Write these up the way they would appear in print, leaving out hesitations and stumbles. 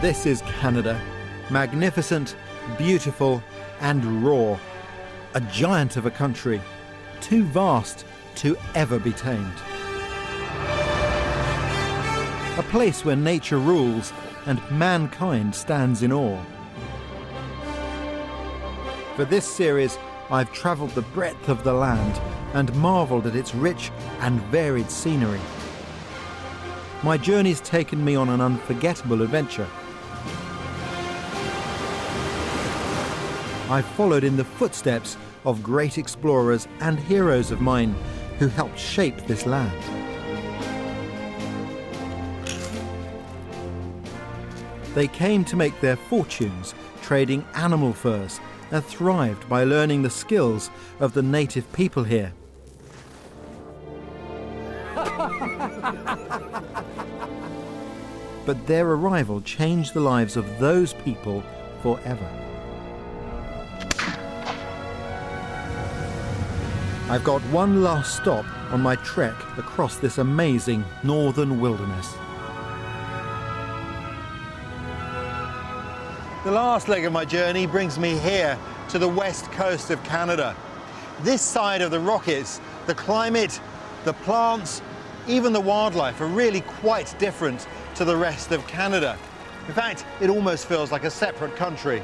This is Canada, magnificent, beautiful and raw. A giant of a country, too vast to ever be tamed. A place where nature rules and mankind stands in awe. For this series, I've travelled the breadth of the land and marvelled at its rich and varied scenery. My journey's taken me on an unforgettable adventure. I've followed in the footsteps of great explorers and heroes of mine who helped shape this land. They came to make their fortunes trading animal furs and thrived by learning the skills of the native people here. But their arrival changed the lives of those people forever. I've got one last stop on my trek across this amazing northern wilderness. The last leg of my journey brings me here to the west coast of Canada. This side of the Rockies, the climate, the plants, even the wildlife are really quite different to the rest of Canada. In fact, it almost feels like a separate country.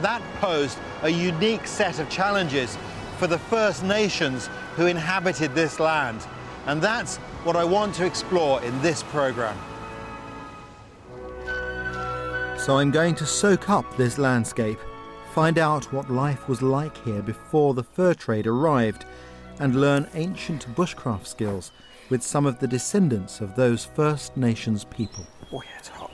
That posed a unique set of challenges for the First Nations who inhabited this land. And that's what I want to explore in this program. So I'm going to soak up this landscape, find out what life was like here before the fur trade arrived, and learn ancient bushcraft skills with some of the descendants of those First Nations people. Boy, it's hot.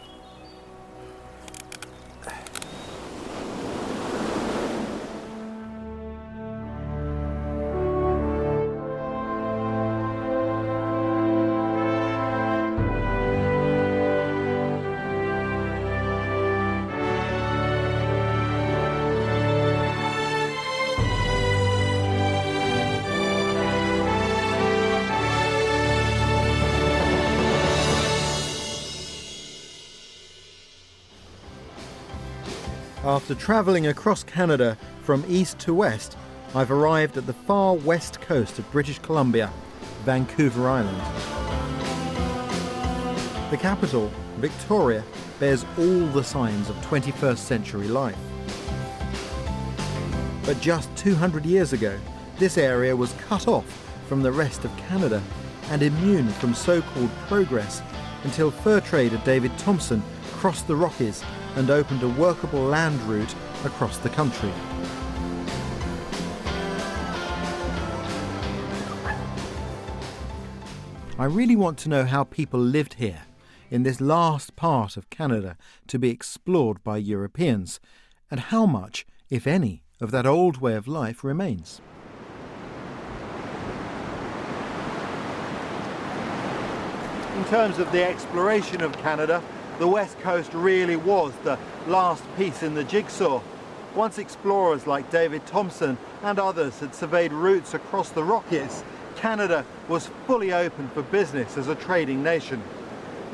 After travelling across Canada from east to west, I've arrived at the far west coast of British Columbia, Vancouver Island. The capital, Victoria, bears all the signs of 21st century life. But just 200 years ago, this area was cut off from the rest of Canada and immune from so-called progress until fur trader David Thompson crossed the Rockies and opened a workable land route across the country. I really want to know how people lived here, in this last part of Canada to be explored by Europeans, and how much, if any, of that old way of life remains. In terms of the exploration of Canada, the west coast really was the last piece in the jigsaw. Once explorers like David Thompson and others had surveyed routes across the Rockies, Canada was fully open for business as a trading nation.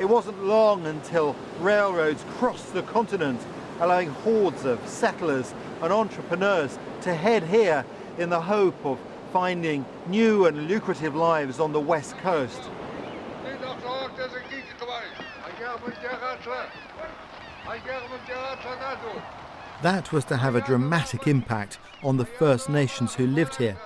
It wasn't long until railroads crossed the continent, allowing hordes of settlers and entrepreneurs to head here in the hope of finding new and lucrative lives on the west coast. That was to have a dramatic impact on the First Nations who lived here.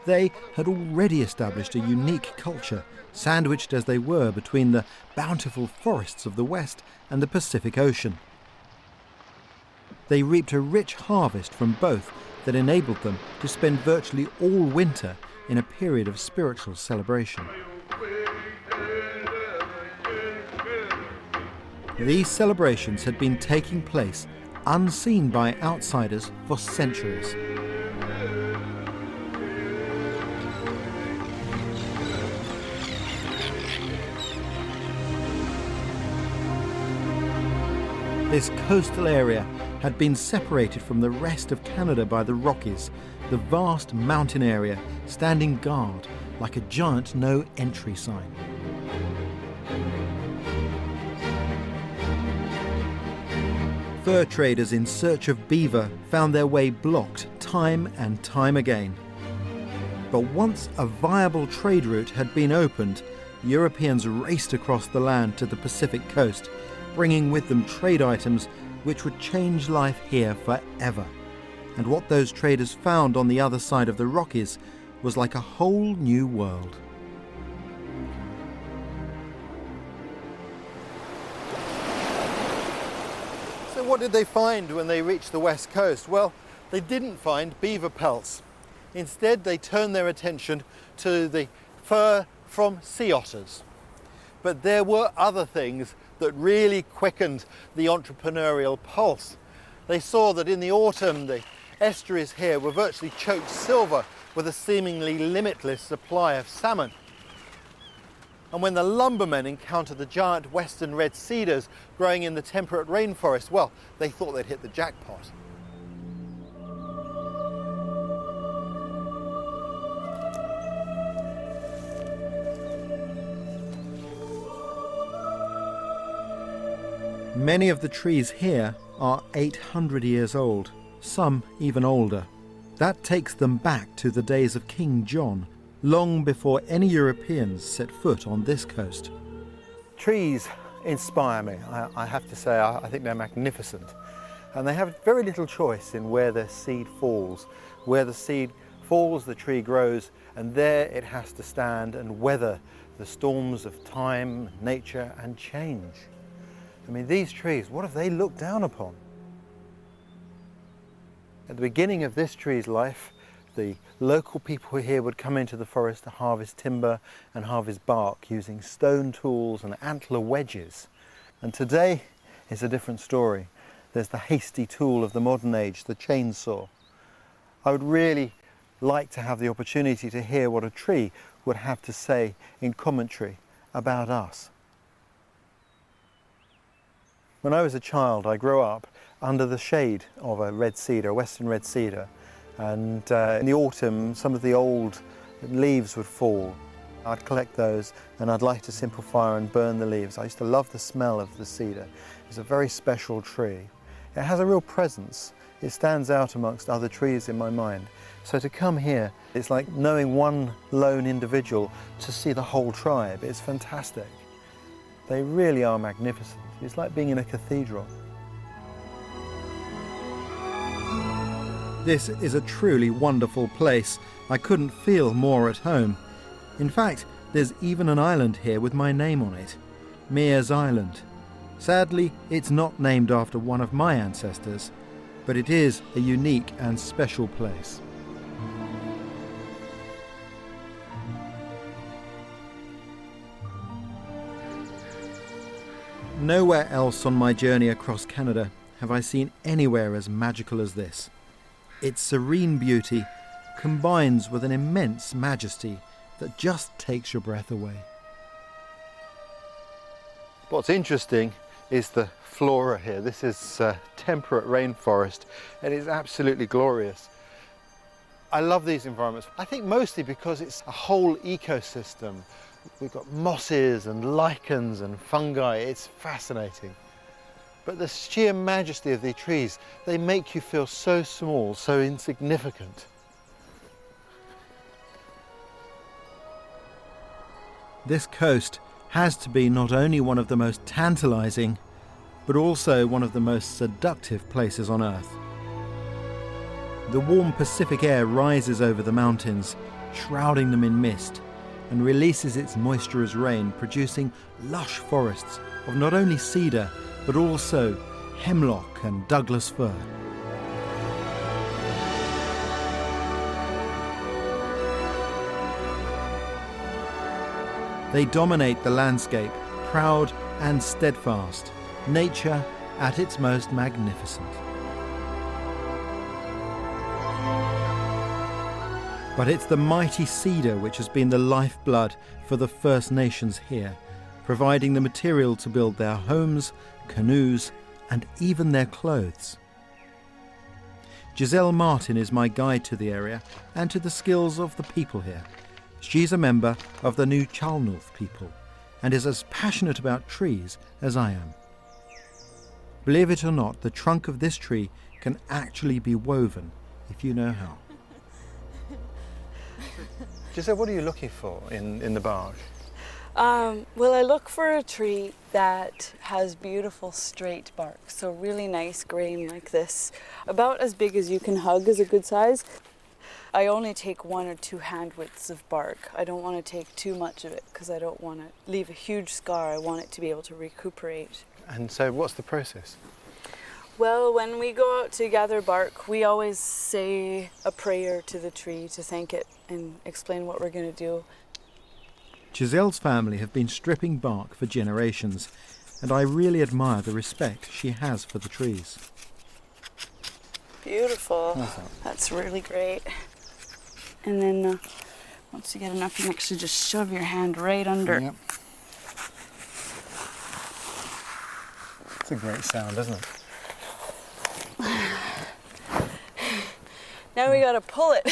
They had already established a unique culture, sandwiched as they were between the bountiful forests of the West and the Pacific Ocean. They reaped a rich harvest from both that enabled them to spend virtually all winter in a period of spiritual celebration. These celebrations had been taking place unseen by outsiders for centuries. This coastal area had been separated from the rest of Canada by the Rockies, the vast mountain area standing guard like a giant no-entry sign. Fur traders in search of beaver found their way blocked time and time again. But once a viable trade route had been opened, Europeans raced across the land to the Pacific coast, bringing with them trade items which would change life here forever. And what those traders found on the other side of the Rockies was like a whole new world. So what did they find when they reached the west coast? Well, they didn't find beaver pelts. Instead, they turned their attention to the fur from sea otters. But there were other things that really quickened the entrepreneurial pulse. They saw that in the autumn, the estuaries here were virtually choked silver with a seemingly limitless supply of salmon. And when the lumbermen encountered the giant western red cedars growing in the temperate rainforest, well, they thought they'd hit the jackpot. Many of the trees here are 800 years old, some even older. That takes them back to the days of King John, long before any Europeans set foot on this coast. Trees inspire me, I have to say. I think they're magnificent. And they have very little choice in where their seed falls. Where the seed falls, the tree grows, and there it has to stand and weather the storms of time, nature, and change. I mean, these trees, what have they looked down upon? At the beginning of this tree's life, the local people here would come into the forest to harvest timber and harvest bark using stone tools and antler wedges. And today is a different story. There's the hasty tool of the modern age, the chainsaw. I would really like to have the opportunity to hear what a tree would have to say in commentary about us. When I was a child, I grew up under the shade of a red cedar, a western red cedar, and in the autumn some of the old leaves would fall. I'd collect those and I'd light a simple fire and burn the leaves. I used to love the smell of the cedar. It's a very special tree. It has a real presence. It stands out amongst other trees in my mind. So to come here, it's like knowing one lone individual to see the whole tribe. It's fantastic. They really are magnificent. It's like being in a cathedral. This is a truly wonderful place. I couldn't feel more at home. In fact, there's even an island here with my name on it, Mears Island. Sadly, it's not named after one of my ancestors, but it is a unique and special place. Nowhere else on my journey across Canada have I seen anywhere as magical as this. Its serene beauty combines with an immense majesty that just takes your breath away. What's interesting is the flora here. This is temperate rainforest and it's absolutely glorious. I love these environments. I think mostly because it's a whole ecosystem. We've got mosses and lichens and fungi. It's fascinating. But the sheer majesty of these trees, they make you feel so small, so insignificant. This coast has to be not only one of the most tantalizing, but also one of the most seductive places on Earth. The warm Pacific air rises over the mountains, shrouding them in mist, and releases its moisture as rain, producing lush forests of not only cedar, but also hemlock and Douglas fir. They dominate the landscape, proud and steadfast, nature at its most magnificent. But it's the mighty cedar which has been the lifeblood for the First Nations here, providing the material to build their homes, canoes, and even their clothes. Giselle Martin is my guide to the area and to the skills of the people here. She's a member of the New Chalnorth people and is as passionate about trees as I am. Believe it or not, the trunk of this tree can actually be woven, if you know how. Giselle, what are you looking for in the bark? Well, I look for a tree that has beautiful straight bark, so really nice grain like this, about as big as you can hug is a good size. I only take 1 or 2 hand widths of bark. I don't want to take too much of it because I don't want to leave a huge scar. I want it to be able to recuperate. And so what's the process? Well, when we go out to gather bark, we always say a prayer to the tree to thank it and explain what we're going to do. Giselle's family have been stripping bark for generations, and I really admire the respect she has for the trees. Beautiful. That's really great. And then once you get enough, you can actually just shove your hand right under. Yep. It's a great sound, isn't it? Now we gotta pull it.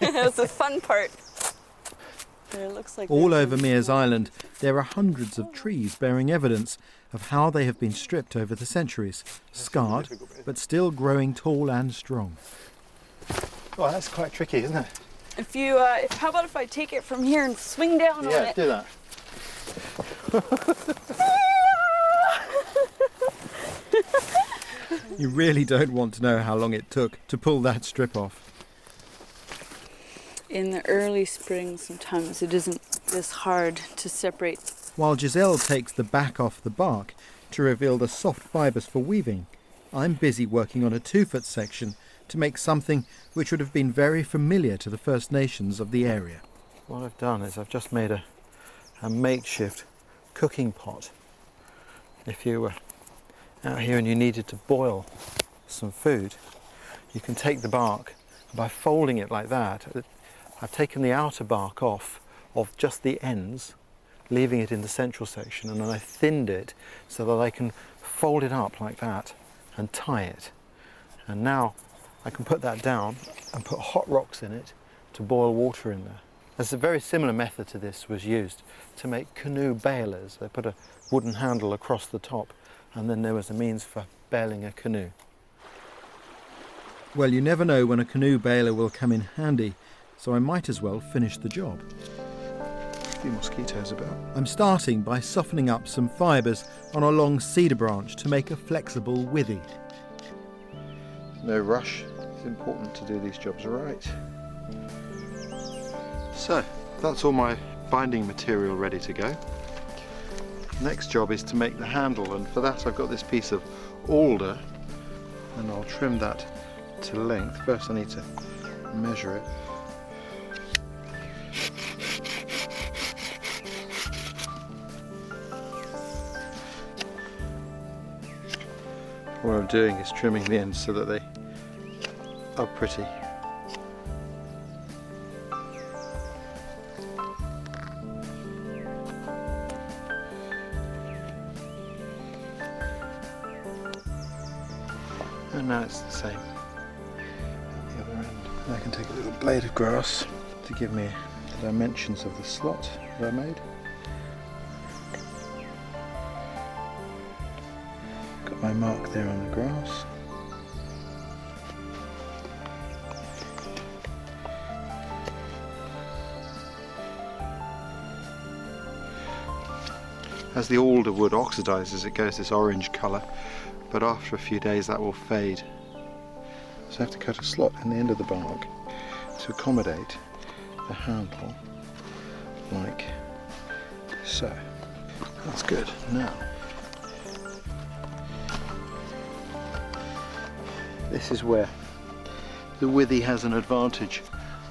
That's the fun part. It looks like all over Mears Island, there are hundreds of trees bearing evidence of how they have been stripped over the centuries, scarred, but still growing tall and strong. Well, that's quite tricky, isn't it? How about if I take it from here and swing down on it? Yeah, do that. You really don't want to know how long it took to pull that strip off. In the early spring, sometimes it isn't this hard to separate. While Giselle takes the back off the bark to reveal the soft fibres for weaving, I'm busy working on a 2-foot section to make something which would have been very familiar to the First Nations of the area. What I've done is I've just made a makeshift cooking pot. If you were out here and you needed to boil some food, you can take the bark, and by folding it like that, I've taken the outer bark off of just the ends, leaving it in the central section, and then I thinned it so that I can fold it up like that and tie it. And now I can put that down and put hot rocks in it to boil water in there. There's a very similar method to this was used to make canoe balers. They put a wooden handle across the top, and then there was a means for baling a canoe. Well, you never know when a canoe baler will come in handy, so I might as well finish the job. A few mosquitoes about. I'm starting by softening up some fibres on a long cedar branch to make a flexible withy. No rush. It's important to do these jobs right. So, that's all my binding material ready to go. Next job is to make the handle, and for that I've got this piece of alder, and I'll trim that to length. First I need to measure it. What I'm doing is trimming the ends so that they are pretty. And now it's the same at the other end. And I can take a little blade of grass to give me the dimensions of the slot that I made. Got my mark there on the grass. As the alder wood oxidizes, it goes this orange colour, but after a few days that will fade. So I have to cut a slot in the end of the bark to accommodate the handle, like so. That's good. Now, this is where the withy has an advantage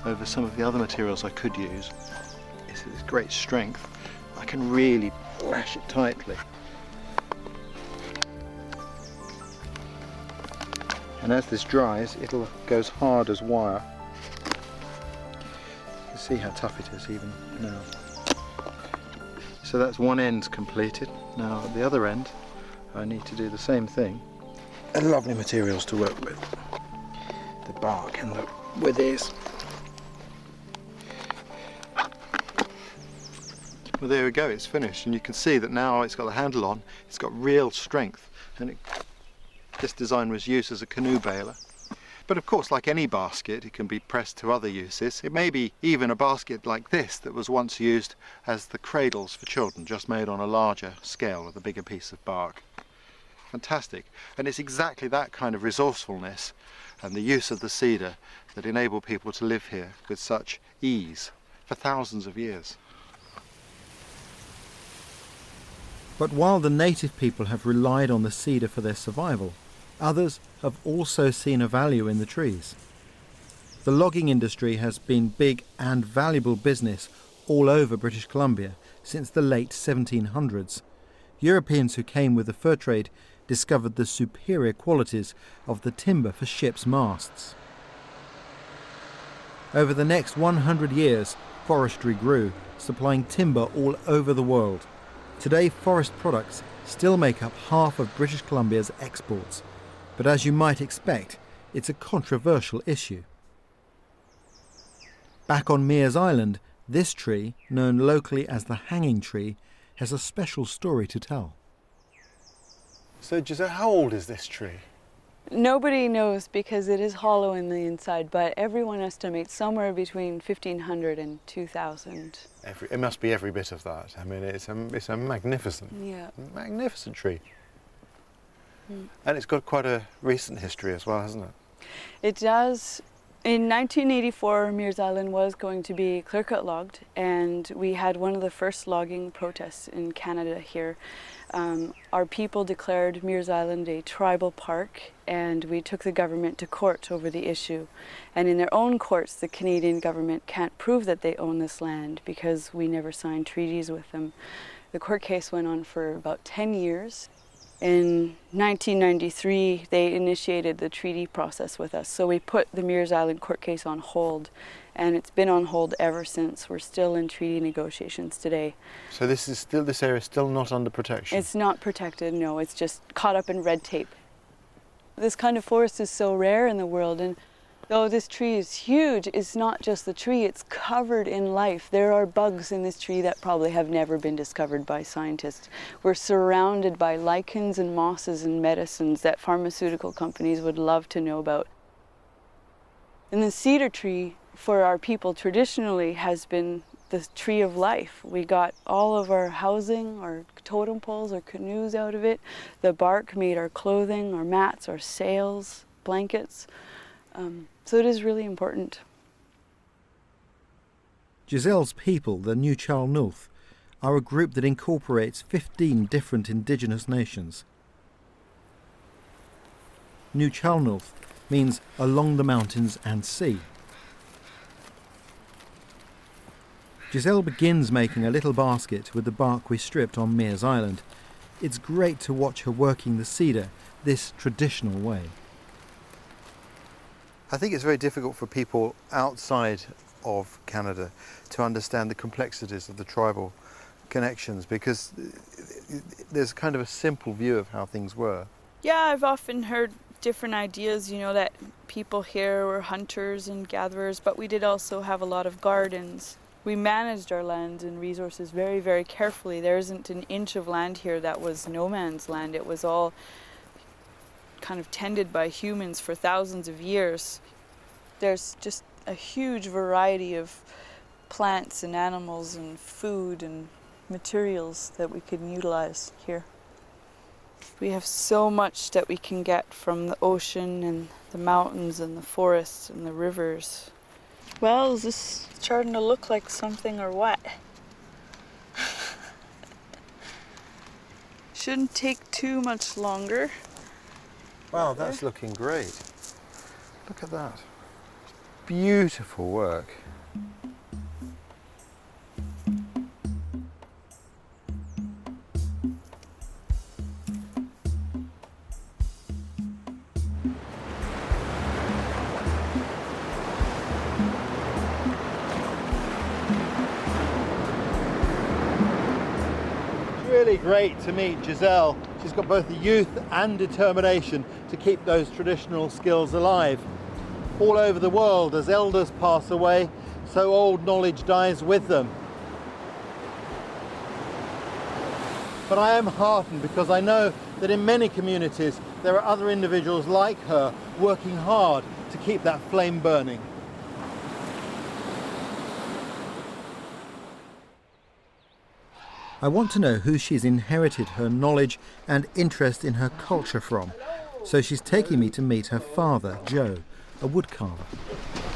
over some of the other materials I could use. It's its great strength. I can really lash it tightly. And as this dries, it goes hard as wire. You can see how tough it is even now. So that's one end completed. Now at the other end, I need to do the same thing. And lovely materials to work with. The bark and the withies. Well, there we go, it's finished, and you can see that now it's got the handle on, it's got real strength, and it This design was used as a canoe baler. But of course, like any basket, it can be pressed to other uses. It may be even a basket like this that was once used as the cradles for children, just made on a larger scale with a bigger piece of bark. Fantastic. And it's exactly that kind of resourcefulness and the use of the cedar that enable people to live here with such ease for thousands of years. But while the native people have relied on the cedar for their survival, others have also seen a value in the trees. The logging industry has been big and valuable business all over British Columbia since the late 1700s. Europeans who came with the fur trade discovered the superior qualities of the timber for ships' masts. Over the next 100 years, forestry grew, supplying timber all over the world. Today, forest products still make up half of British Columbia's exports. But as you might expect, it's a controversial issue. Back on Mears Island, this tree, known locally as the hanging tree, has a special story to tell. So Giselle, how old is this tree? Nobody knows because it is hollow in the inside, but everyone estimates somewhere between 1,500 and 2,000. It must be every bit of that. I mean, it's a magnificent tree. And it's got quite a recent history as well, hasn't it? It does. In 1984, Mears Island was going to be clear-cut logged, and we had one of the first logging protests in Canada here. Our people declared Mears Island a tribal park, and we took the government to court over the issue. And in their own courts, the Canadian government can't prove that they own this land because we never signed treaties with them. The court case went on for about 10 years. In 1993, they initiated the treaty process with us, so we put the Mears Island court case on hold, and it's been on hold ever since. We're still in treaty negotiations today. So this area is still not under protection? It's not protected, no, it's just caught up in red tape. This kind of forest is so rare in the world, and though this tree is huge, it's not just the tree, it's covered in life. There are bugs in this tree that probably have never been discovered by scientists. We're surrounded by lichens and mosses and medicines that pharmaceutical companies would love to know about. And the cedar tree, for our people traditionally, has been the tree of life. We got all of our housing, our totem poles, our canoes out of it. The bark made our clothing, our mats, our sails, blankets. So it is really important. Giselle's people, the Nuu-chah-nulth, are a group that incorporates 15 different indigenous nations. Nuu-chah-nulth means along the mountains and sea. Giselle begins making a little basket with the bark we stripped on Mears Island. It's great to watch her working the cedar this traditional way. I think it's very difficult for people outside of Canada to understand the complexities of the tribal connections because there's kind of a simple view of how things were. Yeah, I've often heard different ideas, that people here were hunters and gatherers, but we did also have a lot of gardens. We managed our lands and resources very, very carefully. There isn't an inch of land here that was no man's land. It was all kind of tended by humans for thousands of years. There's just a huge variety of plants and animals and food and materials that we can utilize here. We have so much that we can get from the ocean and the mountains and the forests and the rivers. Well, is this starting to look like something or what? Shouldn't take too much longer. Wow, that's looking great. Look at that. Beautiful work. Really great to meet Giselle. She's got both the youth and determination to keep those traditional skills alive. All over the world, as elders pass away, so old knowledge dies with them. But I am heartened because I know that in many communities, there are other individuals like her working hard to keep that flame burning. I want to know who she's inherited her knowledge and interest in her culture from, so she's taking me to meet her father, Joe, a woodcarver.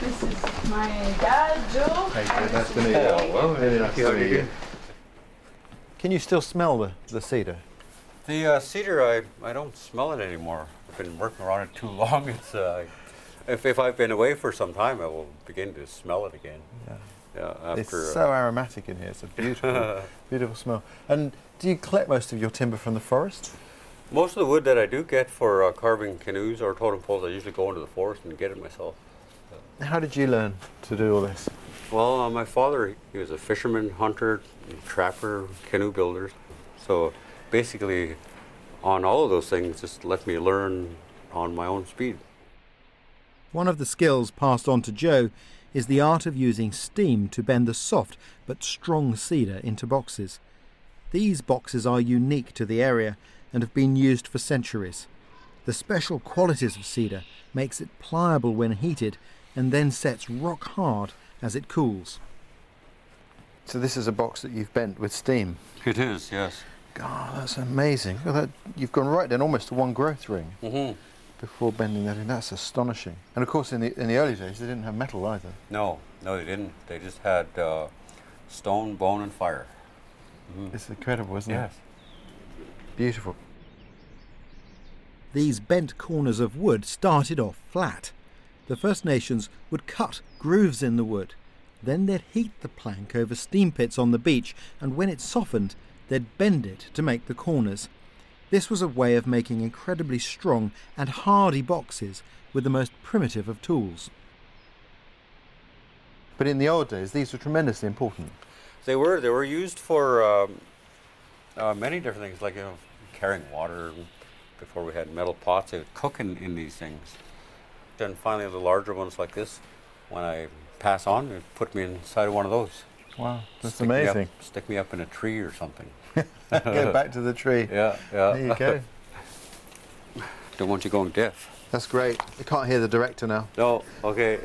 This is my dad, Joe. Hey, nice to meet you. Well, really nice to meet you. Can you still smell the cedar? The cedar, I don't smell it anymore. I've been working around it too long. It's if I've been away for some time, I will begin to smell it again. Yeah, after, It's so aromatic in here. It's a beautiful, beautiful smell. And do you collect most of your timber from the forest? most of the wood that I do get for carving canoes or totem poles, I usually go into the forest and get it myself. How did you learn to do all this? Well, my father, he was a fisherman, hunter, trapper, canoe builder. So basically, on all of those things, just let me learn on my own speed. One of the skills passed on to Joe is the art of using steam to bend the soft but strong cedar into boxes. These boxes are unique to the area and have been used for centuries. The special qualities of cedar makes it pliable when heated and then sets rock hard as it cools. So this is a box that you've bent with steam? It is, yes. God, that's amazing. Look at that. You've gone right down almost to one growth ring before bending that in. That's astonishing. And of course in the early days they didn't have metal either. No, they didn't. They just had stone, bone, and fire. It's incredible, isn't Yes. it? Beautiful. These bent corners of wood started off flat. The First Nations would cut grooves in the wood. Then they'd heat the plank over steam pits on the beach, and when it softened, they'd bend it to make the corners. This was a way of making incredibly strong and hardy boxes with the most primitive of tools. But in the old days, these were tremendously important. They were used for many different things, like carrying water. Before we had metal pots, they would cook in these things. Then finally, the larger ones like this, when I pass on, they put me inside of one of those. Wow, that's Stick me amazing. up, stick me up in a tree or something. Go back to the tree. Yeah. There you go. Don't want you going deaf. That's great. I can't hear the director now. No, okay.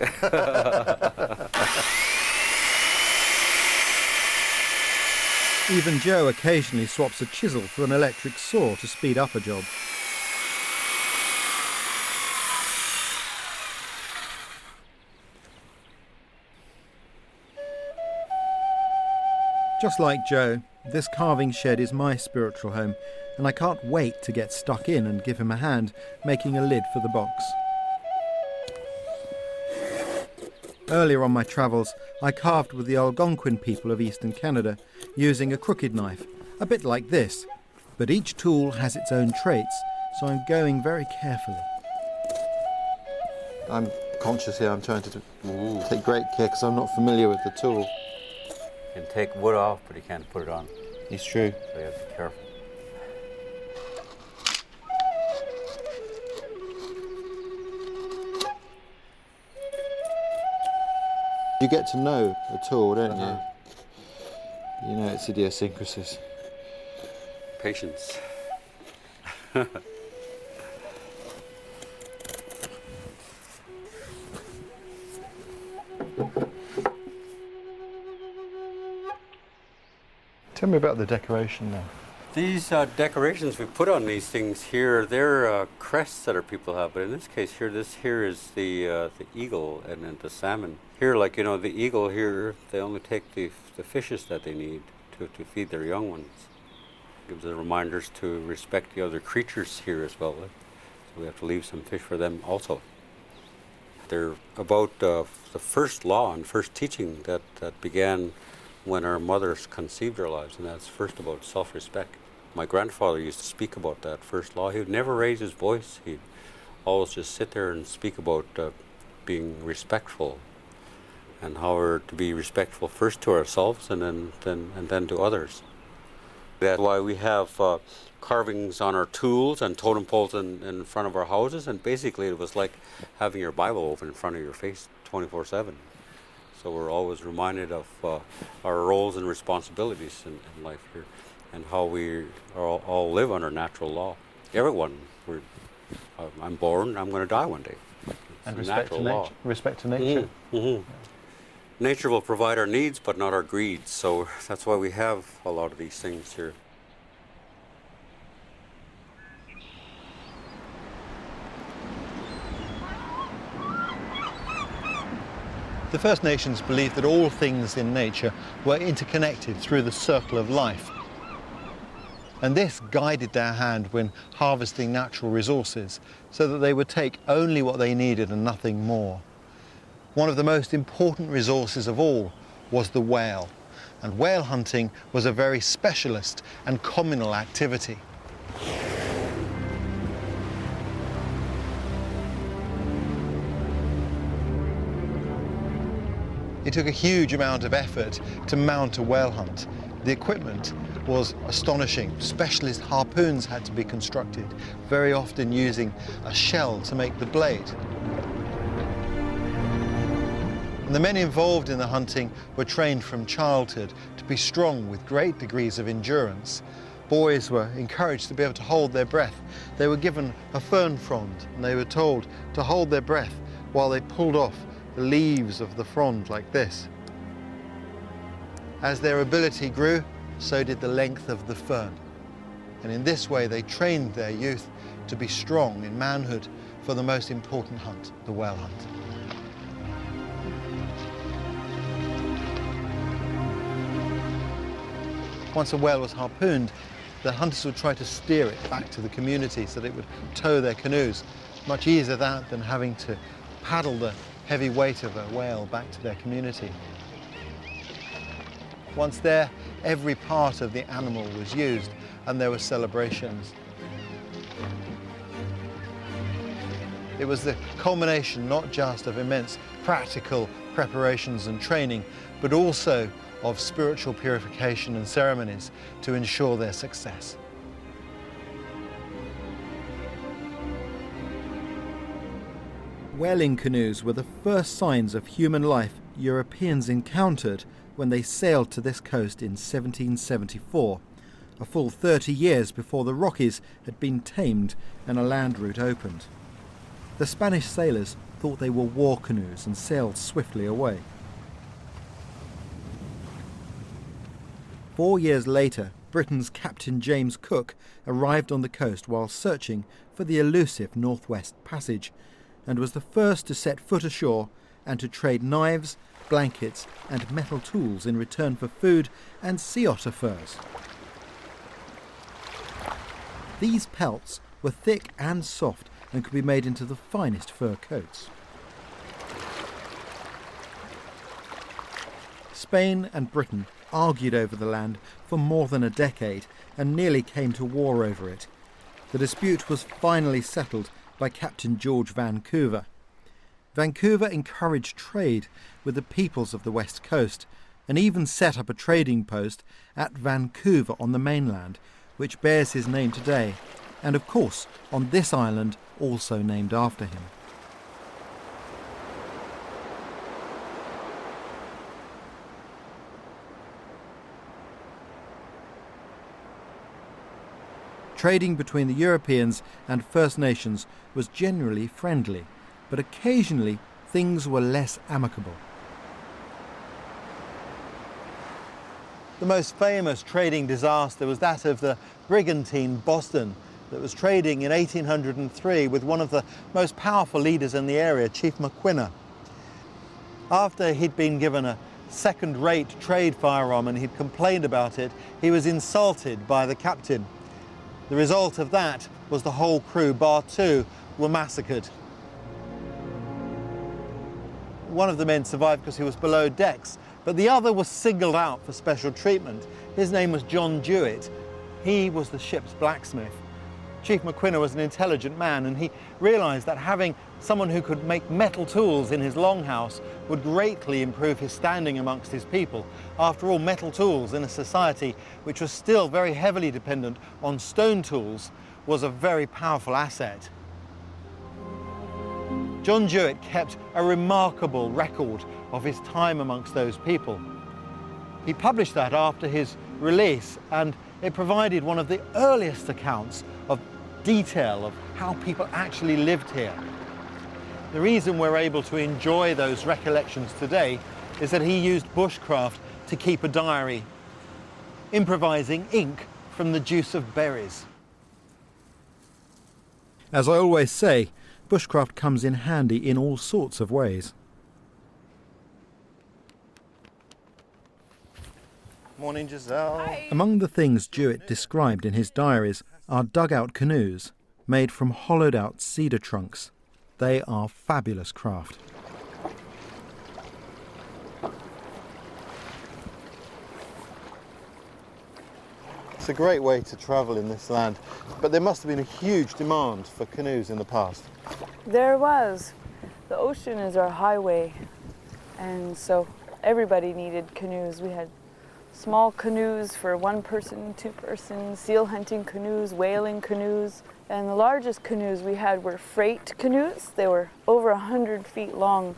Even Joe occasionally swaps a chisel for an electric saw to speed up a job. Just like Joe, this carving shed is my spiritual home, and I can't wait to get stuck in and give him a hand making a lid for the box. Earlier on my travels, I carved with the Algonquin people of eastern Canada using a crooked knife, a bit like this. But each tool has its own traits, so I'm going very carefully. I'm conscious here, I'm trying to take great care because I'm not familiar with the tool. You can take wood off, but you can't put it on. It's true. So you have to be careful. You get to know a tool, don't you? You know its idiosyncrasies. Patience. Tell me about the decoration now. These decorations we put on these things here, they're crests that our people have. But in this case here, this here is the eagle and then the salmon. Here, like, you know, the eagle here, they only take the fishes that they need to feed their young ones. Gives us reminders to respect the other creatures here as well. So we have to leave some fish for them also. They're about the first law and first teaching that began when our mothers conceived our lives, and that's first about self-respect. My grandfather used to speak about that first law. He would never raise his voice. He'd always just sit there and speak about being respectful and how we're to be respectful first to ourselves and then to others. That's why we have carvings on our tools and totem poles in front of our houses, and basically it was like having your Bible open in front of your face 24/7. So we're always reminded of our roles and responsibilities in life here and how we all live under natural law. Everyone, we're I'm born, I'm going to die one day. And It's a respect to, natural law. respect to nature. Nature will provide our needs, but not our greed. So that's why we have a lot of these things here. The First Nations believed that all things in nature were interconnected through the circle of life. And this guided their hand when harvesting natural resources, so that they would take only what they needed and nothing more. One of the most important resources of all was the whale, and whale hunting was a very specialist and communal activity. It took a huge amount of effort to mount a whale hunt. The equipment was astonishing. Specialist harpoons had to be constructed, very often using a shell to make the blade. And the men involved in the hunting were trained from childhood to be strong with great degrees of endurance. Boys were encouraged to be able to hold their breath. They were given a fern frond and they were told to hold their breath while they pulled off the leaves of the frond like this. As their ability grew, so did the length of the fern. And in this way they trained their youth to be strong in manhood for the most important hunt, the whale hunt. Once a whale was harpooned, the hunters would try to steer it back to the community so that it would tow their canoes. Much easier that than having to paddle the heavy weight of a whale back to their community. Once there, every part of the animal was used and there were celebrations. It was the culmination not just of immense practical preparations and training, but also of spiritual purification and ceremonies to ensure their success. Whaling canoes were the first signs of human life Europeans encountered when they sailed to this coast in 1774, a full 30 years before the Rockies had been tamed and a land route opened. The Spanish sailors thought they were war canoes and sailed swiftly away. 4 years later, Britain's Captain James Cook arrived on the coast while searching for the elusive Northwest Passage, and was the first to set foot ashore and to trade knives, blankets and metal tools in return for food and sea otter furs. These pelts were thick and soft and could be made into the finest fur coats. Spain and Britain argued over the land for more than a decade and nearly came to war over it. The dispute was finally settled by Captain George Vancouver. Vancouver encouraged trade with the peoples of the west coast and even set up a trading post at Vancouver on the mainland, which bears his name today, and of course on this island also named after him. Trading between the Europeans and First Nations was generally friendly, but occasionally things were less amicable. The most famous trading disaster was that of the brigantine Boston that was trading in 1803 with one of the most powerful leaders in the area, Chief McQuinna. After he'd been given a second-rate trade firearm and he'd complained about it, he was insulted by the captain. The result of that was the whole crew, bar two, were massacred. One of the men survived because he was below decks, but the other was singled out for special treatment. His name was John Jewett. He was the ship's blacksmith. Chief McQuinna was an intelligent man, and he realized that having someone who could make metal tools in his longhouse would greatly improve his standing amongst his people. After all, metal tools in a society which was still very heavily dependent on stone tools was a very powerful asset. John Jewett kept a remarkable record of his time amongst those people. He published that after his release, and it provided one of the earliest accounts of detail of how people actually lived here. The reason we're able to enjoy those recollections today is that he used bushcraft to keep a diary, improvising ink from the juice of berries. As I always say, bushcraft comes in handy in all sorts of ways. Morning, Giselle. Hi. Among the things Jewett described in his diaries are dugout canoes made from hollowed out cedar trunks. They are fabulous craft. It's a great way to travel in this land, but there must have been a huge demand for canoes in the past. There was. The ocean is our highway, and so everybody needed canoes. We had small canoes for 1 person, 2 persons, seal hunting canoes, whaling canoes, and the largest canoes we had were freight canoes. They were over 100 feet long,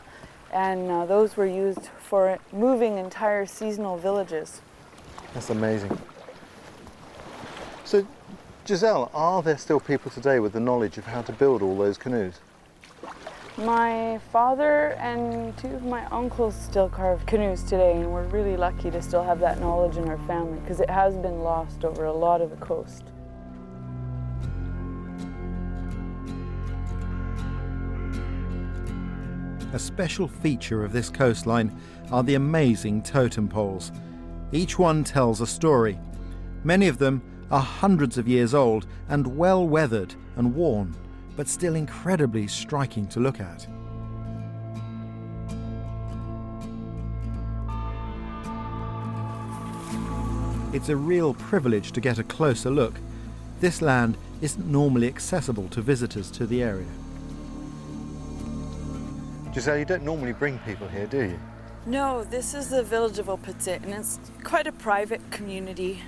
and those were used for moving entire seasonal villages. That's amazing. So, Giselle, are there still people today with the knowledge of how to build all those canoes? My father and 2 of my uncles still carve canoes today, and we're really lucky to still have that knowledge in our family because it has been lost over a lot of the coast. A special feature of this coastline are the amazing totem poles. Each one tells a story. Many of them are hundreds of years old and well weathered and worn, but still incredibly striking to look at. It's a real privilege to get a closer look. This land isn't normally accessible to visitors to the area. Giselle, you don't normally bring people here, do you? No, this is the village of Opitsit, and it's quite a private community,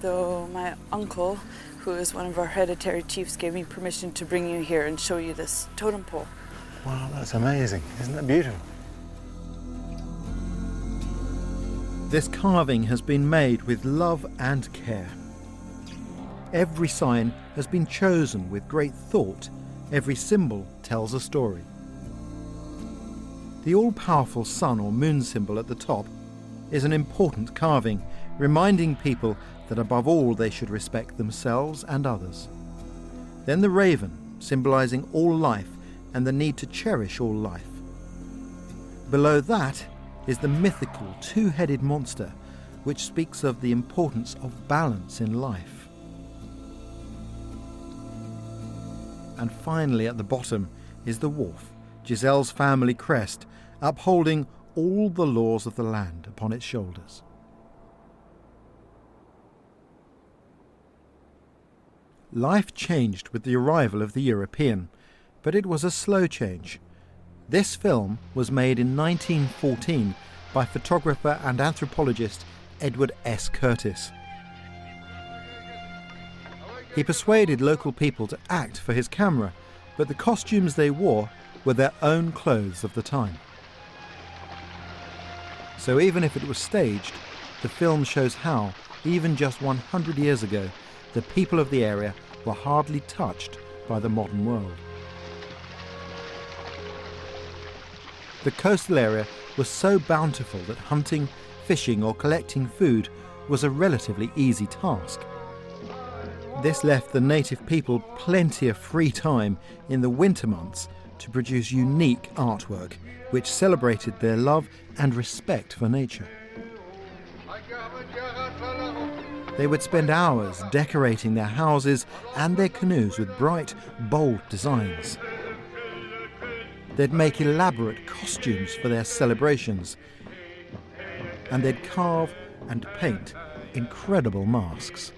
though my uncle, who is one of our hereditary chiefs, gave me permission to bring you here and show you this totem pole. Wow, that's amazing. Isn't that beautiful? This carving has been made with love and care. Every sign has been chosen with great thought. Every symbol tells a story. The all-powerful sun or moon symbol at the top is an important carving, reminding people that above all they should respect themselves and others. Then the raven, symbolizing all life and the need to cherish all life. Below that is the mythical 2-headed monster, which speaks of the importance of balance in life. And finally at the bottom is the wolf, Giselle's family crest, upholding all the laws of the land upon its shoulders. Life changed with the arrival of the European, but it was a slow change. This film was made in 1914 by photographer and anthropologist Edward S. Curtis. He persuaded local people to act for his camera, but the costumes they wore were their own clothes of the time. So even if it was staged, the film shows how, even just 100 years ago, the people of the area were hardly touched by the modern world. The coastal area was so bountiful that hunting, fishing or collecting food was a relatively easy task. This left the native people plenty of free time in the winter months to produce unique artwork which celebrated their love and respect for nature. They would spend hours decorating their houses and their canoes with bright, bold designs. They'd make elaborate costumes for their celebrations, and they'd carve and paint incredible masks.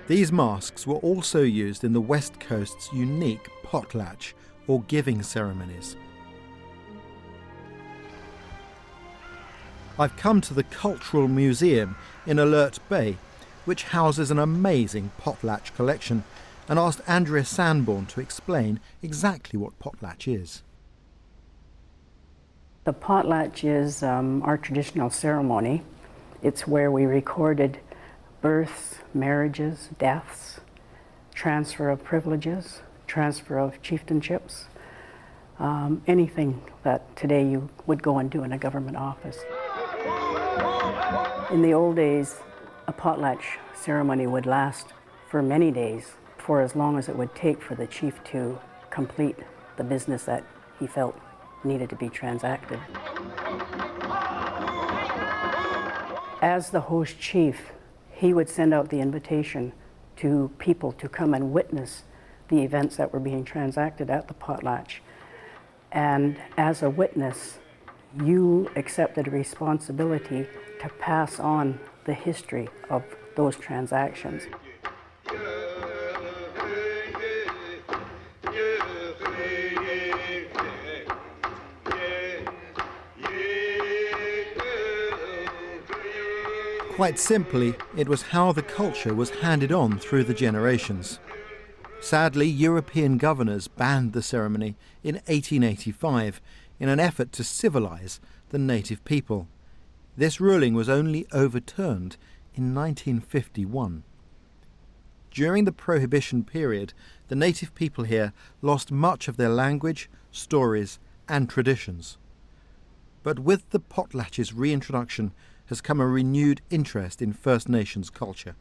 These masks were also used in the West Coast's unique potlatch, or giving ceremonies. I've come to the Cultural Museum in Alert Bay, which houses an amazing potlatch collection, and asked Andrea Sanborn to explain exactly what potlatch is. The potlatch is our traditional ceremony. It's where we recorded births, marriages, deaths, transfer of privileges, transfer of chieftainships, anything that today you would go and do in a government office. In the old days, a potlatch ceremony would last for many days, for as long as it would take for the chief to complete the business that he felt needed to be transacted. As the host chief, he would send out the invitation to people to come and witness the events that were being transacted at the potlatch. And as a witness, you accepted a responsibility to pass on the history of those transactions. Quite simply, it was how the culture was handed on through the generations. Sadly, European governors banned the ceremony in 1885 in an effort to civilize the native people. This ruling was only overturned in 1951. During the Prohibition period, the native people here lost much of their language, stories, and traditions. But with the potlatch's reintroduction has come a renewed interest in First Nations culture.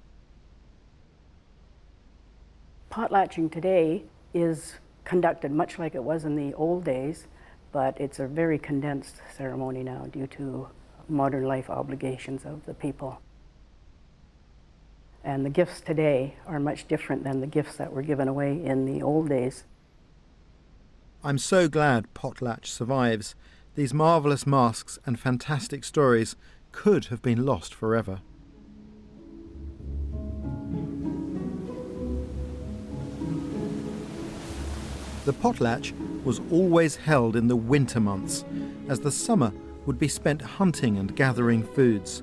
Potlatching today is conducted much like it was in the old days, but it's a very condensed ceremony now due to modern life obligations of the people. And the gifts today are much different than the gifts that were given away in the old days. I'm so glad potlatch survives. These marvellous masks and fantastic stories could have been lost forever. The potlatch was always held in the winter months, as the summer would be spent hunting and gathering foods.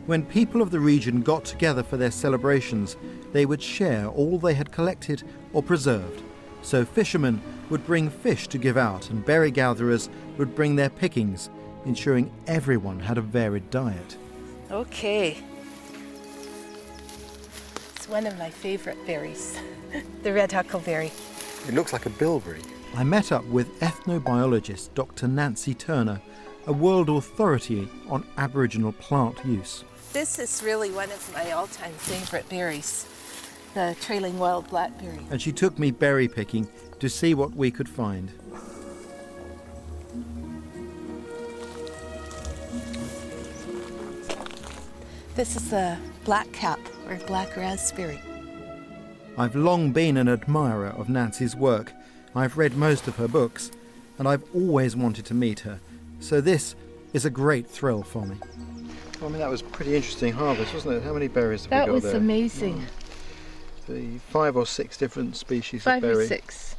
When people of the region got together for their celebrations, they would share all they had collected or preserved. So fishermen would bring fish to give out, and berry gatherers would bring their pickings, ensuring everyone had a varied diet. Okay. It's one of my favorite berries, the red huckleberry. It looks like a bilberry. I met up with ethnobiologist Dr. Nancy Turner, a world authority on Aboriginal plant use. This is really one of my all-time favorite berries, the trailing wild blackberry. And she took me berry picking to see what we could find. This is a black cap, or black raspberry. I've long been an admirer of Nancy's work. I've read most of her books, and I've always wanted to meet her. So this is a great thrill for me. I mean, that was a pretty interesting harvest, wasn't it? How many berries have we got there? That was amazing. The 5 or 6 different species 5 of berry. or 6,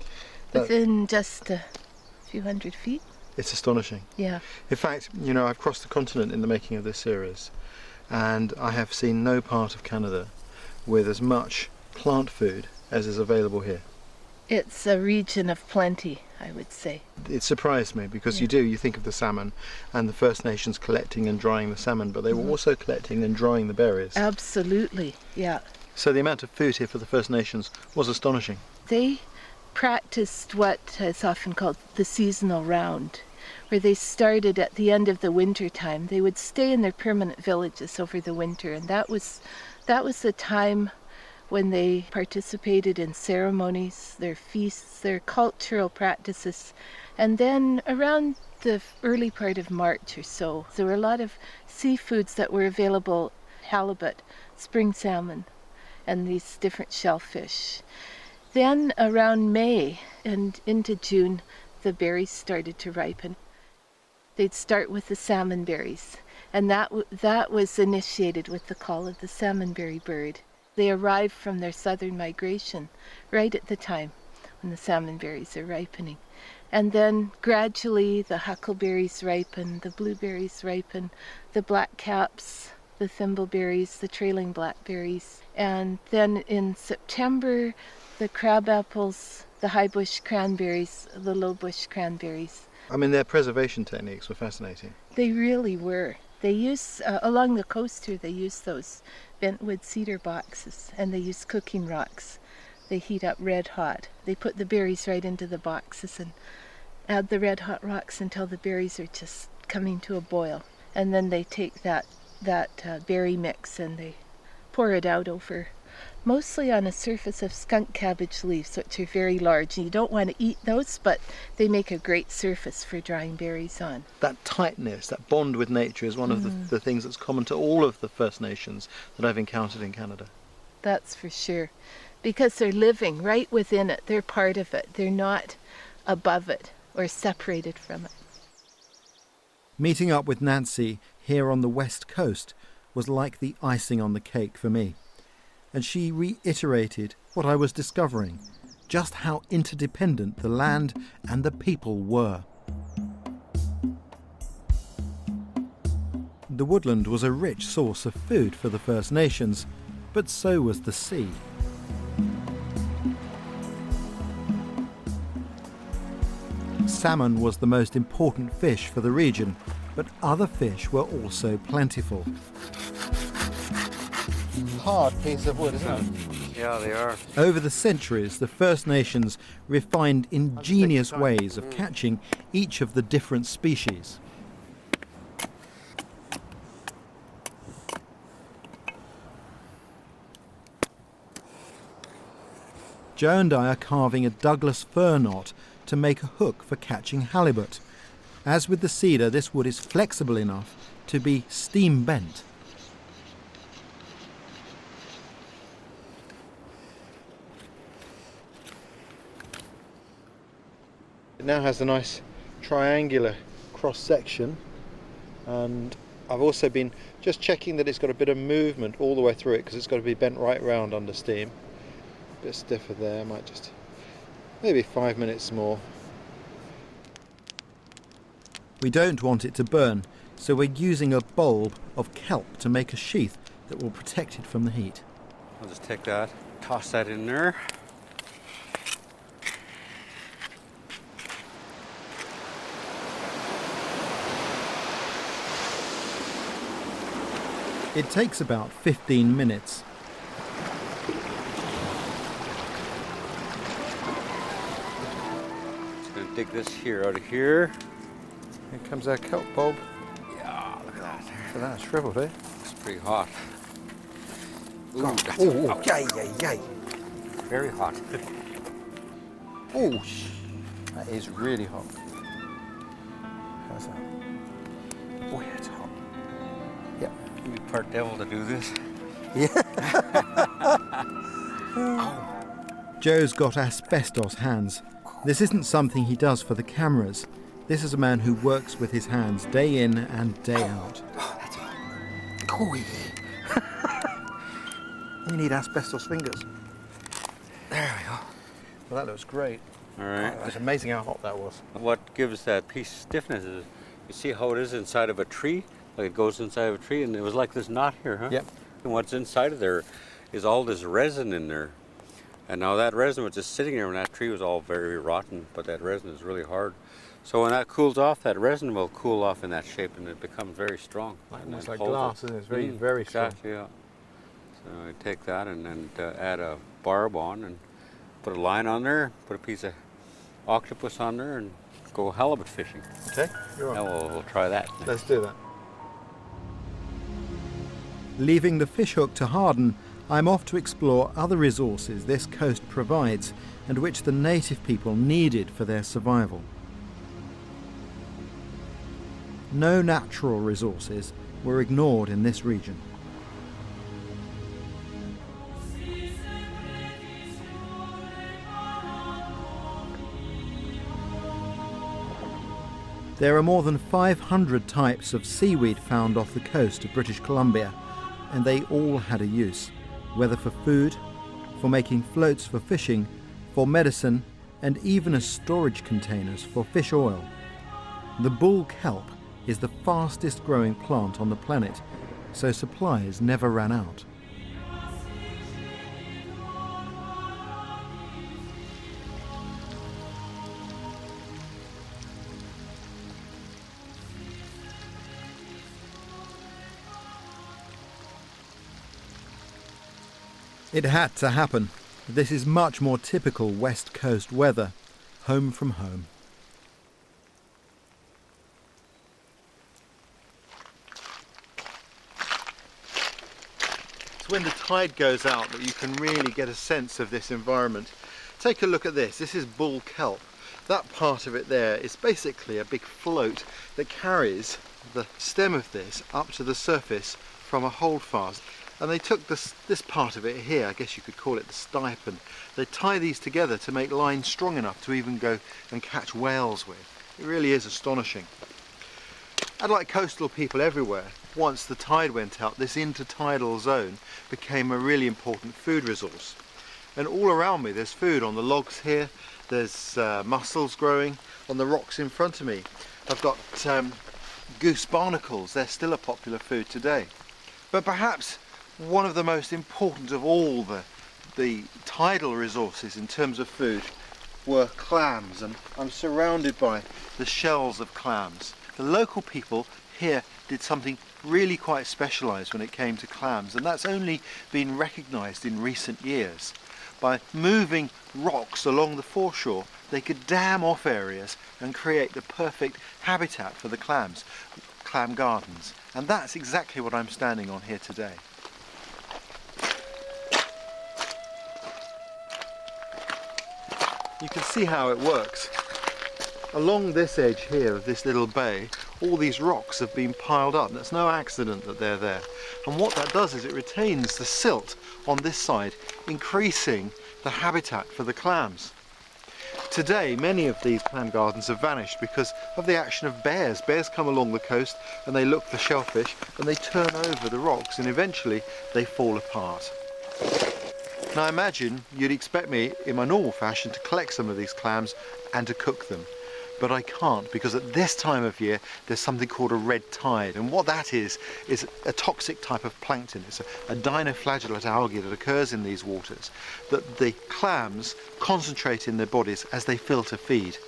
within just a few hundred feet. It's astonishing. Yeah. In fact, you know, I've crossed the continent in the making of this series, and I have seen no part of Canada with as much plant food as is available here. It's a region of plenty, I would say. It surprised me because you think of the salmon and the First Nations collecting and drying the salmon, but they were also collecting and drying the berries. Absolutely, yeah. So the amount of food here for the First Nations was astonishing. They practiced what is often called the seasonal round, where they started at the end of the winter time. They would stay in their permanent villages over the winter, and that was the time when they participated in ceremonies, their feasts, their cultural practices. And then around the early part of March or so, there were a lot of seafoods that were available: halibut, spring salmon, and these different shellfish. Then around May and into June, the berries started to ripen. They'd start with the salmon berries, and that was initiated with the call of the salmonberry bird. They arrive from their southern migration right at the time when the salmonberries are ripening. And then gradually the huckleberries ripen, the blueberries ripen, the black caps the thimbleberries, the trailing blackberries. And then in September, the crabapples, the high bush cranberries, the low bush cranberries. I mean, their preservation techniques were fascinating. They really were. They use, along the coast here, they use those bentwood cedar boxes, and they use cooking rocks. They heat up red hot. They put the berries right into the boxes and add the red hot rocks until the berries are just coming to a boil. And then they take that berry mix and they pour it out over, mostly on a surface of skunk cabbage leaves, which are very large. And you don't want to eat those, but they make a great surface for drying berries on. That tightness, that bond with nature is one of the things that's common to all of the First Nations that I've encountered in Canada. That's for sure. Because they're living right within it. They're part of it. They're not above it or separated from it. Meeting up with Nancy here on the West Coast was like the icing on the cake for me. And she reiterated what I was discovering, just how interdependent the land and the people were. The woodland was a rich source of food for the First Nations, but so was the sea. Salmon was the most important fish for the region, but other fish were also plentiful. Hard piece of wood, isn't it? Yeah, they are. Over the centuries, the First Nations refined ingenious ways of catching each of the different species. Joe and I are carving a Douglas fir knot to make a hook for catching halibut. As with the cedar, this wood is flexible enough to be steam bent. It now has a nice triangular cross section, and I've also been just checking that it's got a bit of movement all the way through it, because it's got to be bent right round under steam. A bit stiffer there, I might just maybe 5 minutes more. We don't want it to burn, so we're using a bulb of kelp to make a sheath that will protect it from the heat. I'll just take that, toss that in there. It takes about 15 minutes. Just gonna dig this here out of here. Here comes our kelp bulb. Yeah, look at that. So that's shriveled, eh? It's pretty hot. Ooh, that's Oh, yay, yay, yay. very hot. Oh, that is really hot. How's that? Oh, yeah, it's hot. Yeah. You be part devil to do this. Joe's got asbestos hands. This isn't something he does for the cameras. This is a man who works with his hands day in and day out. Oh, that's hot. Oh, yeah. You need asbestos fingers. There we go. Well, that looks great. All right. It's amazing how hot that was. What gives that piece stiffness is, you see how it is inside of a tree? Like it goes inside of a tree, and it was like this knot here, huh? Yep. And what's inside of there is all this resin in there. And now that resin was just sitting there when that tree was all very rotten, but that resin is really hard. So when that cools off, that resin will cool off in that shape, and it becomes very strong. Almost like glass, isn't it? It's very, very strong. Exactly, yeah. So I take that and add a barb on and put a line on there, put a piece of octopus on there, and go halibut fishing. Okay, you're on. Now we'll try that. Let's do that. Leaving the fish hook to harden, I'm off to explore other resources this coast provides and which the native people needed for their survival. No natural resources were ignored in this region. There are more than 500 types of seaweed found off the coast of British Columbia, and they all had a use, whether for food, for making floats for fishing, for medicine, and even as storage containers for fish oil. The bull kelp is the fastest growing plant on the planet, so supplies never ran out. It had to happen. This is much more typical West Coast weather, home from home. It's when the tide goes out that you can really get a sense of this environment. Take a look at this. This is bull kelp. That part of it there is basically a big float that carries the stem of this up to the surface from a holdfast. And they took this part of it here, I guess you could call it the stipe, and they tie these together to make lines strong enough to even go and catch whales with. It really is astonishing. And like coastal people everywhere, once the tide went out, this intertidal zone became a really important food resource. And all around me there's food on the logs here, there's mussels growing on the rocks in front of me. I've got goose barnacles, they're still a popular food today. But perhaps one of the most important of all the tidal resources in terms of food were clams, and I'm surrounded by the shells of clams. The local people here did something really quite specialised when it came to clams, and that's only been recognised in recent years. By moving rocks along the foreshore, they could dam off areas and create the perfect habitat for the clams, clam gardens. And that's exactly what I'm standing on here today. You can see how it works. Along this edge here of this little bay, all these rocks have been piled up. That's no accident that they're there. And what that does is it retains the silt on this side, increasing the habitat for the clams. Today, many of these clam gardens have vanished because of the action of bears. Bears come along the coast and they look for shellfish and they turn over the rocks and eventually they fall apart. Now imagine you'd expect me in my normal fashion to collect some of these clams and to cook them. But I can't, because at this time of year there's something called a red tide, and what that is a toxic type of plankton. It's a dinoflagellate algae that occurs in these waters that the clams concentrate in their bodies as they filter feed.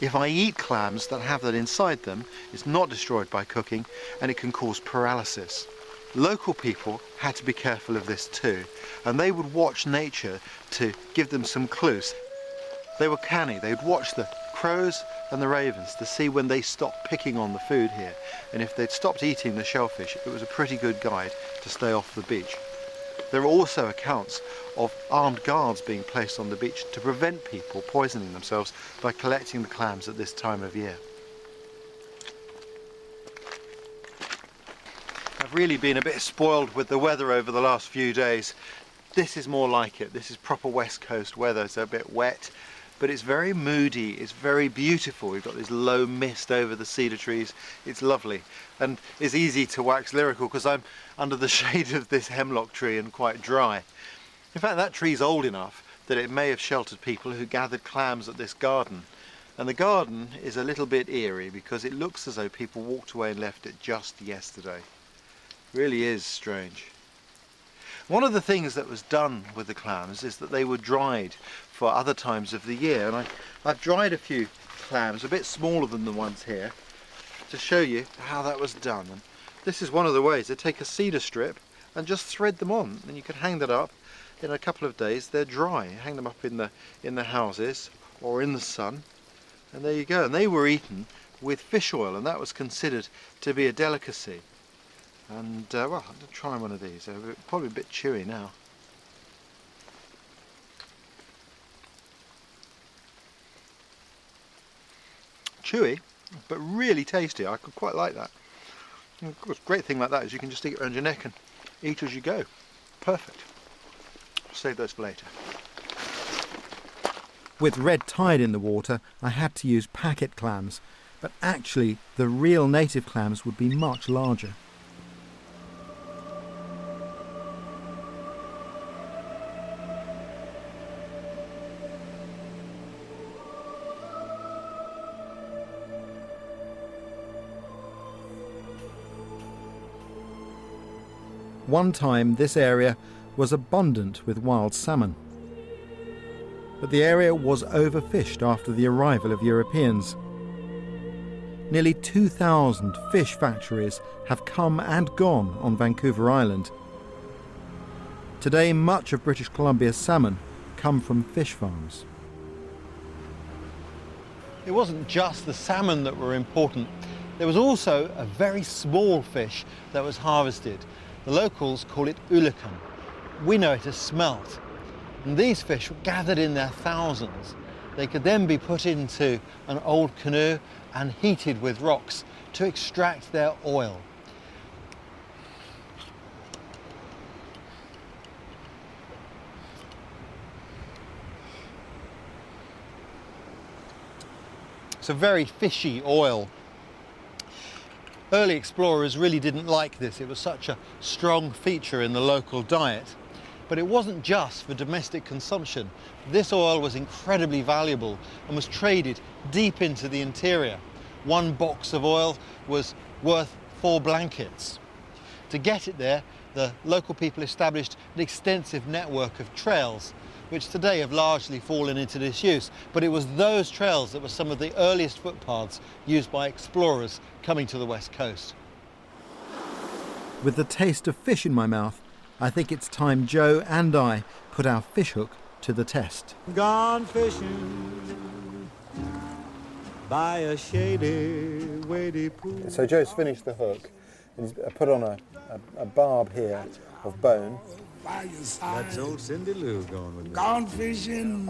If I eat clams that have that inside them, it's not destroyed by cooking and it can cause paralysis. Local people had to be careful of this too, and they would watch nature to give them some clues. They were canny. They'd watch the crows and the ravens to see when they stopped picking on the food here, and if they'd stopped eating the shellfish, it was a pretty good guide to stay off the beach. There are also accounts of armed guards being placed on the beach to prevent people poisoning themselves by collecting the clams at this time of year. I've really been a bit spoiled with the weather over the last few days. This is more like it. This is proper West Coast weather. It's a bit wet, but it's very moody. It's very beautiful. We've got this low mist over the cedar trees. It's lovely, and it's easy to wax lyrical because I'm under the shade of this hemlock tree and quite dry. In fact, that tree's old enough that it may have sheltered people who gathered clams at this garden. And the garden is a little bit eerie because it looks as though people walked away and left it just yesterday. Really is strange. One of the things that was done with the clams is that they were dried for other times of the year, and I've dried a few clams a bit smaller than the ones here to show you how that was done. And this is one of the ways. They take a cedar strip and just thread them on, and you can hang that up in a couple of days. They're dry. Hang them up in the houses or in the sun, and there you go. And they were eaten with fish oil, and that was considered to be a delicacy. And well, I'm going to try one of these. They're probably a bit chewy now. Chewy, but really tasty. I could quite like that. And of course, great thing like that is you can just stick it around your neck and eat as you go. Perfect. I'll save those for later. With red tide in the water, I had to use packet clams, but actually the real native clams would be much larger. One time this area was abundant with wild salmon. But the area was overfished after the arrival of Europeans. Nearly 2,000 fish factories have come and gone on Vancouver Island. Today, much of British Columbia's salmon come from fish farms. It wasn't just the salmon that were important. There was also a very small fish that was harvested. The locals call it ulican. We know it as smelt. And these fish were gathered in their thousands. They could then be put into an old canoe and heated with rocks to extract their oil. It's a very fishy oil. Early explorers really didn't like this. It was such a strong feature in the local diet. But it wasn't just for domestic consumption. This oil was incredibly valuable and was traded deep into the interior. One box of oil was worth 4 blankets. To get it there, the local people established an extensive network of trails, which today have largely fallen into disuse. But it was those trails that were some of the earliest footpaths used by explorers coming to the west coast. With the taste of fish in my mouth, I think it's time Joe and I put our fish hook to the test. Gone fishing by a shady, wady pool. So Joe's finished the hook and he's put on a barb here of bone. That's old Cindy Lou going with me. Gone fishing,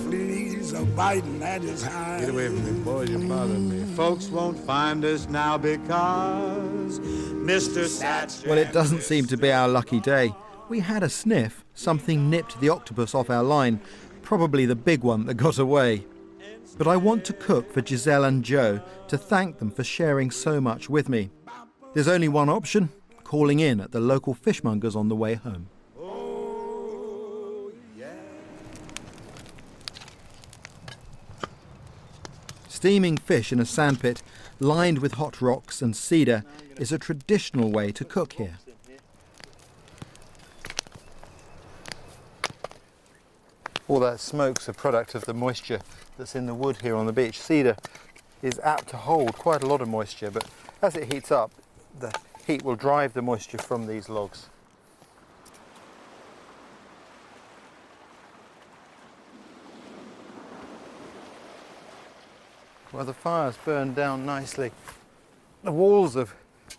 fleas are biting at his hide. Get away from me, boys, you're bothering me. Folks won't find us now because Mr. Satch. Well, it doesn't seem to be our lucky day. We had a sniff. Something nipped the octopus off our line, probably the big one that got away. But I want to cook for Giselle and Joe to thank them for sharing so much with me. There's only one option: calling in at the local fishmongers on the way home. Steaming fish in a sandpit lined with hot rocks and cedar is a traditional way to cook here. All that smoke's a product of the moisture that's in the wood here on the beach. Cedar is apt to hold quite a lot of moisture, but as it heats up, the heat will drive the moisture from these logs. Well, the fire's burned down nicely. The walls have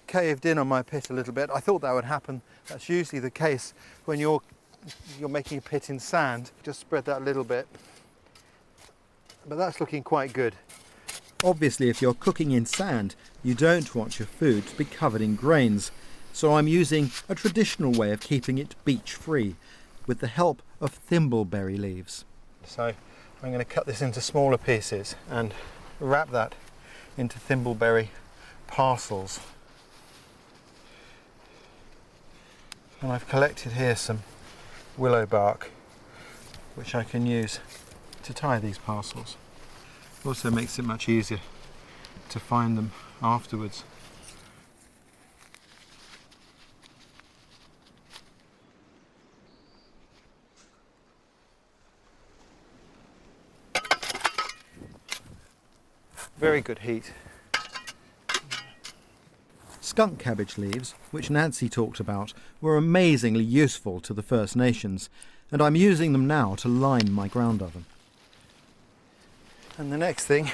caved in on my pit a little bit. I thought that would happen. That's usually the case when you're making a pit in sand. Just spread that a little bit. But that's looking quite good. Obviously, if you're cooking in sand, you don't want your food to be covered in grains. So I'm using a traditional way of keeping it beach-free with the help of thimbleberry leaves. So I'm going to cut this into smaller pieces and wrap that into thimbleberry parcels. And I've collected here some willow bark, which I can use to tie these parcels. Also makes it much easier to find them afterwards. Very good heat. Skunk cabbage leaves, which Nancy talked about, were amazingly useful to the First Nations, and I'm using them now to line my ground oven. And the next thing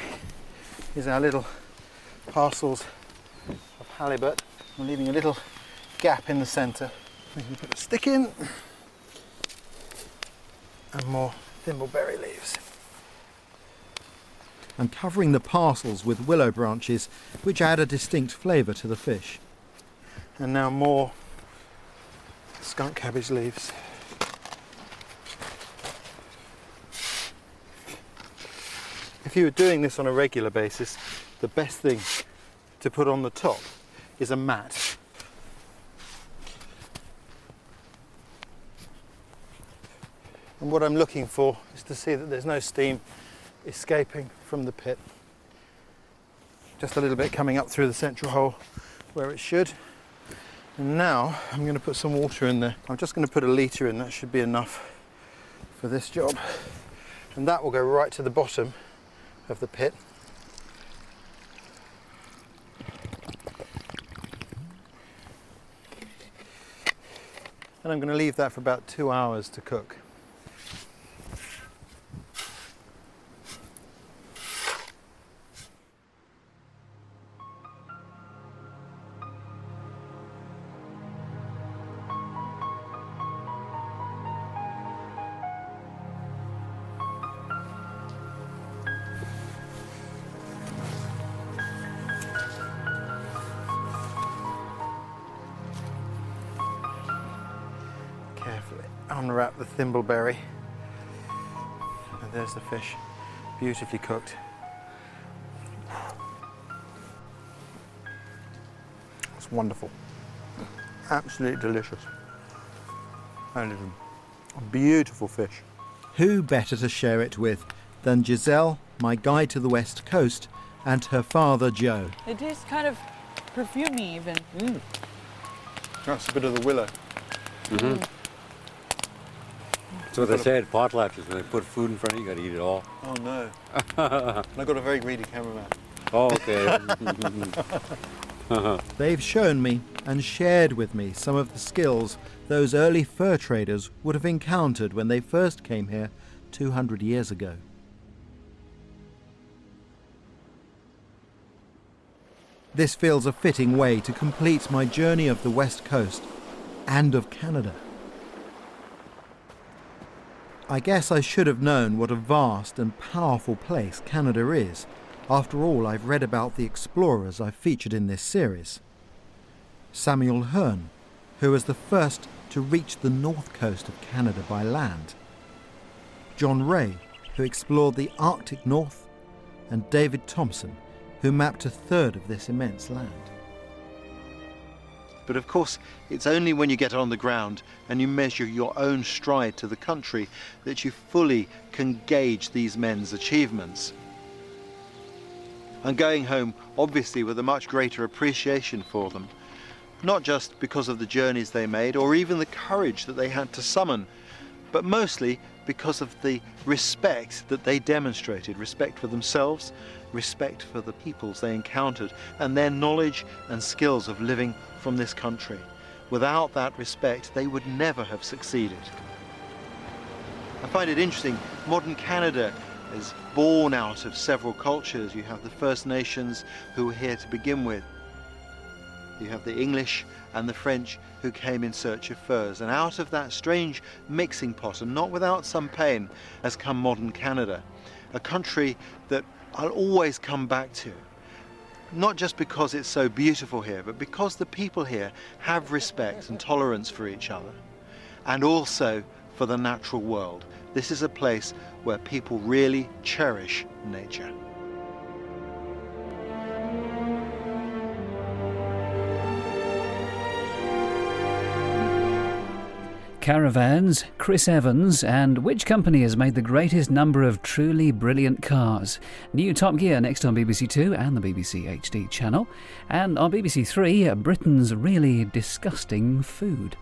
is our little parcels of halibut. I'm leaving a little gap in the centre. We can put a stick in and more thimbleberry leaves. I'm covering the parcels with willow branches, which add a distinct flavour to the fish. And now more skunk cabbage leaves. If you were doing this on a regular basis, the best thing to put on the top is a mat. And what I'm looking for is to see that there's no steam escaping from the pit. Just a little bit coming up through the central hole where it should. And now I'm going to put some water in there. I'm just going to put a litre in, that should be enough for this job. And that will go right to the bottom of the pit. And I'm going to leave that for about 2 hours to cook. Carefully unwrap the thimbleberry, and there's the fish, beautifully cooked. It's wonderful, absolutely delicious, and it's a beautiful fish. Who better to share it with than Giselle, my guide to the West Coast, and her father Joe. It tastes kind of perfumey even. That's a bit of the willow. That's what they say at potlatches, when they put food in front of you, you gotta eat it all. Oh no. I've got a very greedy cameraman. Oh, okay. They've shown me and shared with me some of the skills those early fur traders would have encountered when they first came here 200 years ago. This feels a fitting way to complete my journey of the West Coast and of Canada. I guess I should have known what a vast and powerful place Canada is. After all, I've read about the explorers I've featured in this series. Samuel Hearne, who was the first to reach the north coast of Canada by land. John Ray, who explored the Arctic North, and David Thompson, who mapped a third of this immense land. But of course, it's only when you get on the ground and you measure your own stride to the country that you fully can gauge these men's achievements. I'm going home, obviously, with a much greater appreciation for them, not just because of the journeys they made or even the courage that they had to summon, but mostly because of the respect that they demonstrated, respect for themselves, respect for the peoples they encountered, and their knowledge and skills of living from this country. Without that respect, they would never have succeeded. I find it interesting, modern Canada is born out of several cultures. You have the First Nations who were here to begin with. You have the English and the French who came in search of furs. And out of that strange mixing pot, and not without some pain, has come modern Canada, a country that I'll always come back to. Not just because it's so beautiful here, but because the people here have respect and tolerance for each other, and also for the natural world. This is a place where people really cherish nature. Caravans, Chris Evans, and which company has made the greatest number of truly brilliant cars? New Top Gear next on BBC Two and the BBC HD channel. And on BBC Three, Britain's really disgusting food.